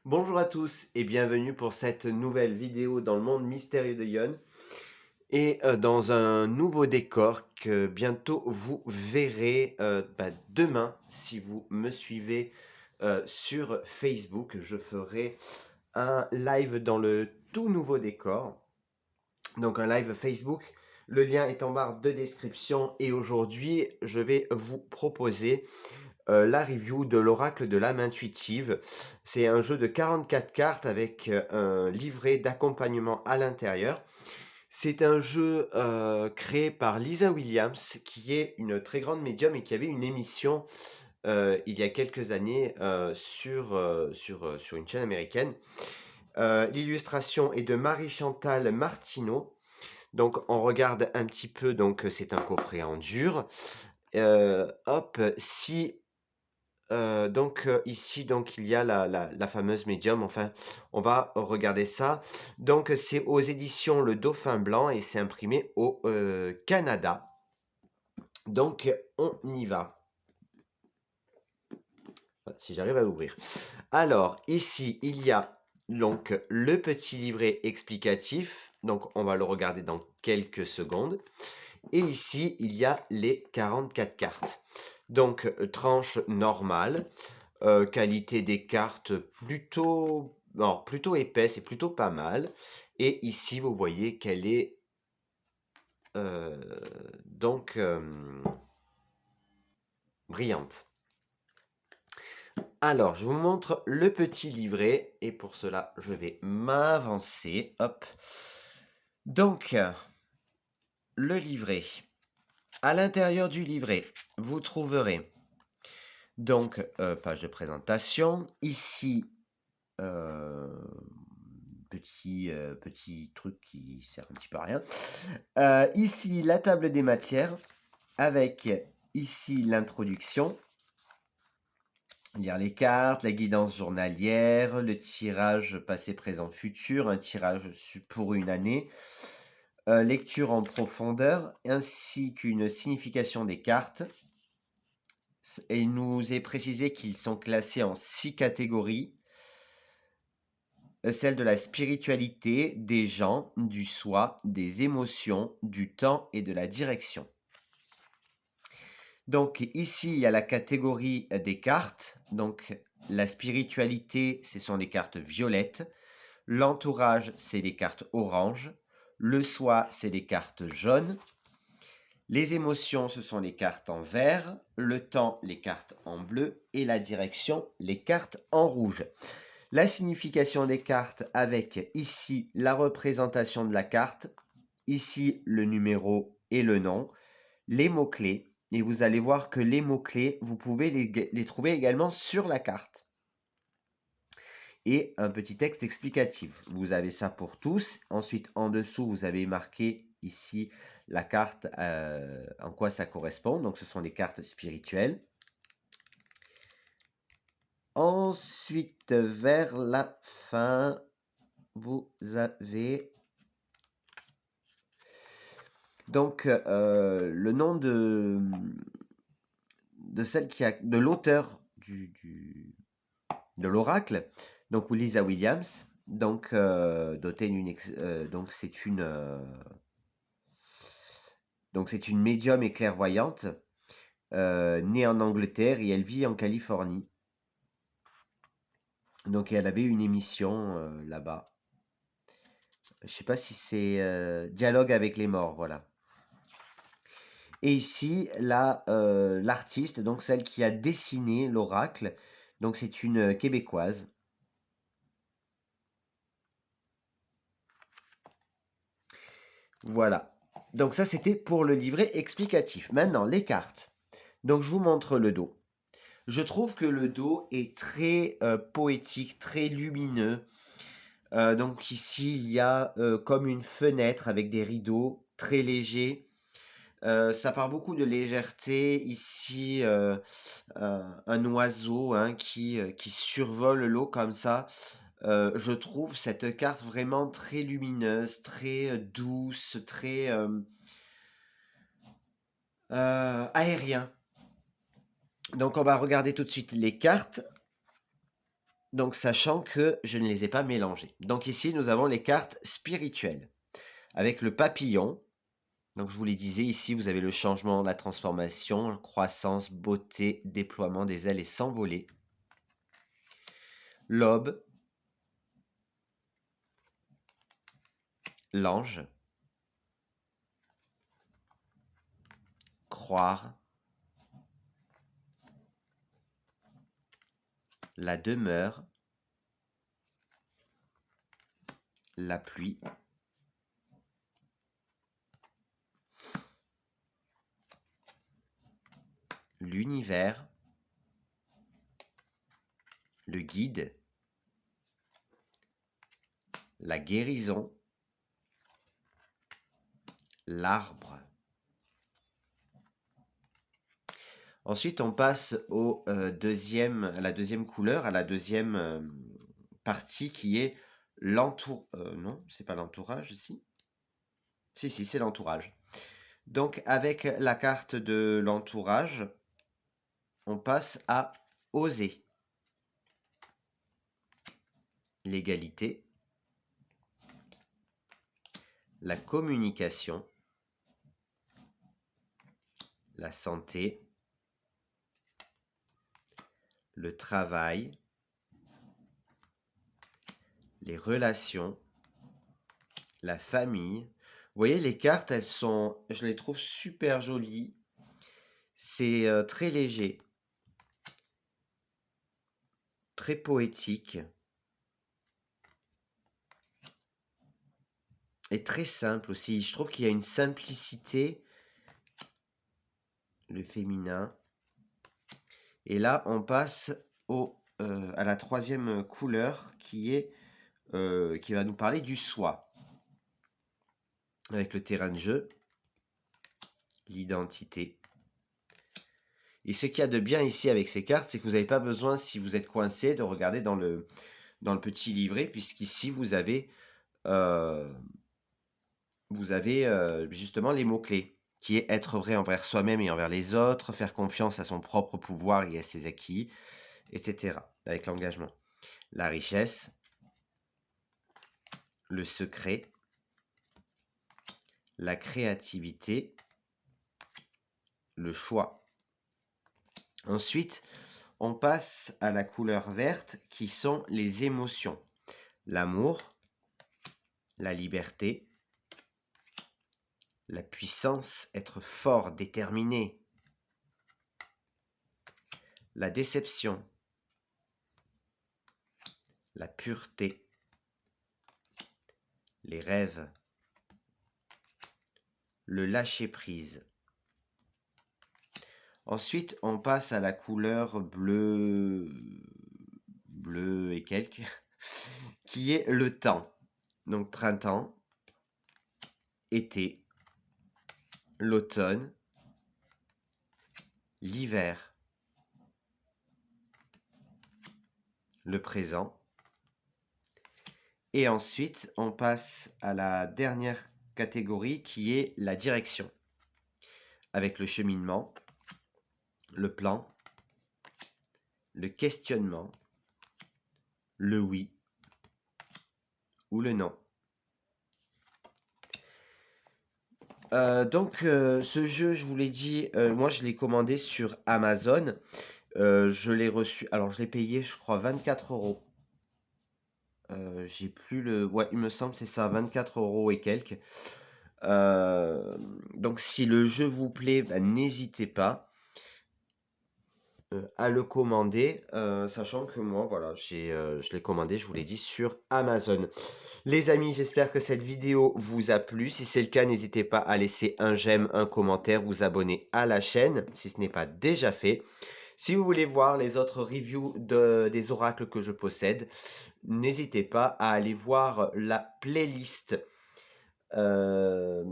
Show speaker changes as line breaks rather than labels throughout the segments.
Bonjour à tous et bienvenue pour cette nouvelle vidéo dans le monde mystérieux de Yon et dans un nouveau décor que bientôt vous verrez demain si vous me suivez sur Facebook. Je ferai un live dans le tout nouveau décor, donc un live Facebook. Le lien est en barre de description et aujourd'hui je vais vous proposer la review de l'Oracle de l'âme intuitive. C'est un jeu de 44 cartes avec un livret d'accompagnement à l'intérieur. C'est un jeu créé par Lisa Williams, qui est une très grande médium et qui avait une émission il y a quelques années sur une chaîne américaine. L'illustration est de Marie-Chantal Martineau. Donc on regarde un petit peu, donc c'est un coffret en dur. Hop, si ici, donc il y a la fameuse médium, enfin, on va regarder ça. Donc c'est aux éditions Le Dauphin Blanc et c'est imprimé au, Canada. Donc on y va, si j'arrive à l'ouvrir. Alors ici, il y a donc le petit livret explicatif, donc on va le regarder dans quelques secondes. Et ici, il y a les 44 cartes. Donc tranche normale. Qualité des cartes plutôt épaisse et plutôt pas mal. Et ici, vous voyez qu'elle est euh, donc brillante. Alors, je vous montre le petit livret et pour cela, je vais m'avancer. Hop. Donc, le livret. À l'intérieur du livret, vous trouverez donc page de présentation. Ici, euh, petit truc qui sert un petit peu à rien. Ici, la table des matières avec ici l'introduction, lire les cartes, la guidance journalière, le tirage passé, présent, futur, un tirage pour une année, lecture en profondeur, ainsi qu'une signification des cartes. Et il nous est précisé qu'ils sont classés en 6 catégories. Celle de la spiritualité, des gens, du soi, des émotions, du temps et de la direction. Donc ici, il y a la catégorie des cartes. Donc la spiritualité, ce sont les cartes violettes. L'entourage, c'est les cartes oranges. Le soi, c'est les cartes jaunes. Les émotions, ce sont les cartes en vert. Le temps, les cartes en bleu. Et la direction, les cartes en rouge. La signification des cartes avec ici la représentation de la carte, ici le numéro et le nom, les mots-clés. Et vous allez voir que les mots-clés, vous pouvez les trouver également sur la carte. Et un petit texte explicatif. Vous avez ça pour tous. Ensuite, en dessous, vous avez marqué ici la carte, en quoi ça correspond. Donc, ce sont les cartes spirituelles. Ensuite, vers la fin, vous avez donc le nom de celle qui a de l'auteur de l'oracle, donc Lisa Williams. Donc donc c'est une médium et clairvoyante née en Angleterre et elle vit en Californie. Donc elle avait une émission là-bas. Je sais pas si c'est Dialogue avec les morts, voilà. Et ici, l'artiste, donc celle qui a dessiné l'oracle, donc c'est une Québécoise. Voilà. Donc ça, c'était pour le livret explicatif. Maintenant, les cartes. Donc je vous montre le dos. Je trouve que le dos est très poétique, très lumineux. Donc ici, il y a comme une fenêtre avec des rideaux très légers. Ça part beaucoup de légèreté. Ici, un oiseau hein, qui survole l'eau comme ça. Je trouve cette carte vraiment très lumineuse, très douce, très aérien. Donc on va regarder tout de suite les cartes. Donc, sachant que je ne les ai pas mélangées. Donc ici, nous avons les cartes spirituelles. Avec le papillon, donc je vous les disais, ici, vous avez le changement, la transformation, croissance, beauté, déploiement des ailes et s'envoler. L'aube, l'ange, croire, la demeure, la pluie, l'univers, le guide, la guérison, l'arbre. Ensuite, on passe au à la deuxième couleur, à la deuxième partie qui est non, c'est pas l'entourage ici. Si, c'est l'entourage. Donc, avec la carte de l'entourage, on passe à oser. L'égalité, la communication, la santé, le travail, les relations, la famille. Vous voyez, les cartes, je les trouve super jolies. C'est très léger, très poétique et très simple aussi. Je trouve qu'il y a une simplicité, le féminin. Et là, on passe à la troisième couleur qui va nous parler du soi. Avec le terrain de jeu, l'identité. Et ce qu'il y a de bien ici avec ces cartes, c'est que vous n'avez pas besoin, si vous êtes coincé, de regarder dans le petit livret, puisqu'ici, vous avez justement les mots-clés, qui est être vrai envers soi-même et envers les autres, faire confiance à son propre pouvoir et à ses acquis, etc. Avec l'engagement. La richesse, le secret, la créativité, le choix. Ensuite, on passe à la couleur verte qui sont les émotions. L'amour, la liberté, la puissance, être fort, déterminé, la déception, la pureté, les rêves, le lâcher-prise. Ensuite, on passe à la couleur bleu et quelques, qui est le temps. Donc printemps, été, l'automne, l'hiver, le présent. Et ensuite, on passe à la dernière catégorie qui est la direction. Avec le cheminement, le plan, le questionnement, le oui ou le non. Ce jeu, je vous l'ai dit, moi je l'ai commandé sur Amazon. Je l'ai reçu, alors je l'ai payé, je crois, 24 €. J'ai plus le... Ouais, il me semble c'est ça, 24 € et quelques. Donc si le jeu vous plaît, bah, n'hésitez pas à le commander, sachant que moi, voilà, je l'ai commandé, je vous l'ai dit, sur Amazon. Les amis, j'espère que cette vidéo vous a plu. Si c'est le cas, n'hésitez pas à laisser un j'aime, un commentaire, vous abonner à la chaîne si ce n'est pas déjà fait. Si vous voulez voir les autres reviews des oracles que je possède, n'hésitez pas à aller voir la playlist. La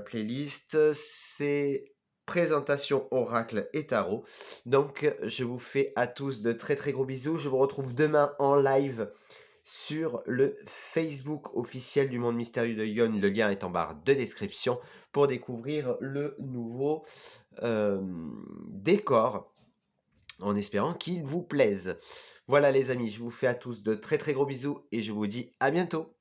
playlist, c'est présentation oracle et tarot. Donc, je vous fais à tous de très très gros bisous. Je vous retrouve demain en live sur le Facebook officiel du Monde Mystérieux de Yon. Le lien est en barre de description pour découvrir le nouveau décor en espérant qu'il vous plaise. Voilà les amis, je vous fais à tous de très très gros bisous et je vous dis à bientôt.